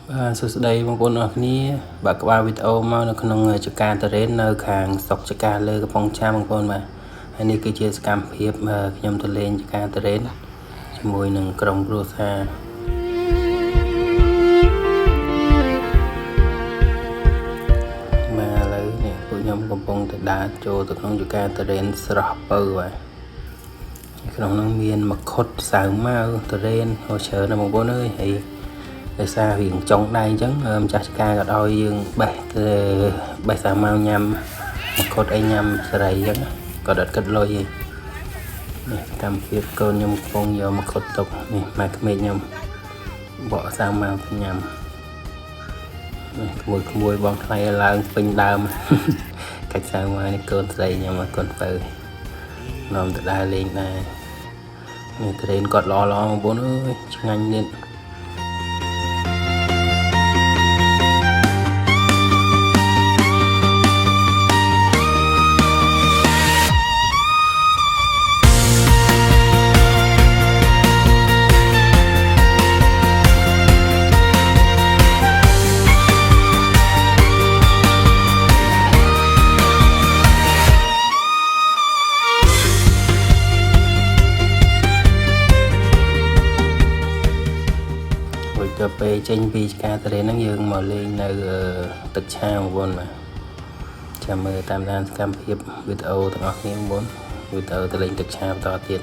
សួស្តីបងប្អូនអរគ្នាបាទក្បាលវីដេអូមកនៅក្នុងចកាតរ៉េននៅខាងស្រុកចកាលើកំពង់ចាមបងប្អូនបាទហើយនេះគឺជាសកម្មភាពខ្ញុំទៅលេងចកាតរ៉េនជាមួយនឹងក្រុមគ្រួសារបាទឥឡូវនេះពួកខ្ញុំកំពុងទៅដើរចូលទៅក្នុងចកាតរ៉េនស្រស់ពៅបាទក្នុងនោះមានមកុដសៅម៉ាវតរ៉េនហូច្រើនណាស់បងប្អូនអើយហើយដោយសាររៀងចុងដៃអញ្ចឹងម្ចាស់ចកាក៏ឲ្យយើងបេះសាវម៉ាវញ៉ាំមកុដអីញ៉ាំសេរីអញ្ចឹងក៏ដិតគិតលុយឯងនេះកម្មភាពកូនខ្ញុំកំពុងយកមកុដទុកនេះម៉ែក្មេកខ្ញុំបកសាវម៉ាវញ៉ាំនេះក្មួយបងថ្លៃឡើងពេញដើមកាច់សាវម៉ាវនេះកូនស្រីខ្ញុំកូនពៅនាំទៅដើរលេងដែរនេះត្រេនគាត់ល្អបងប្អូនអើយឆ្ងាញ់ទៀតទៅពេលចេញពីចកាតរ៉េនហ្នឹងយើងមកលេងនៅទឹកឆាបងប្អូនបាទចាំមើលតាមដានសកម្មភាពវីដេអូទាំងអស់គ្នាបងប្អូនវីដេអូទៅលេងទឹកឆាបន្តទៀត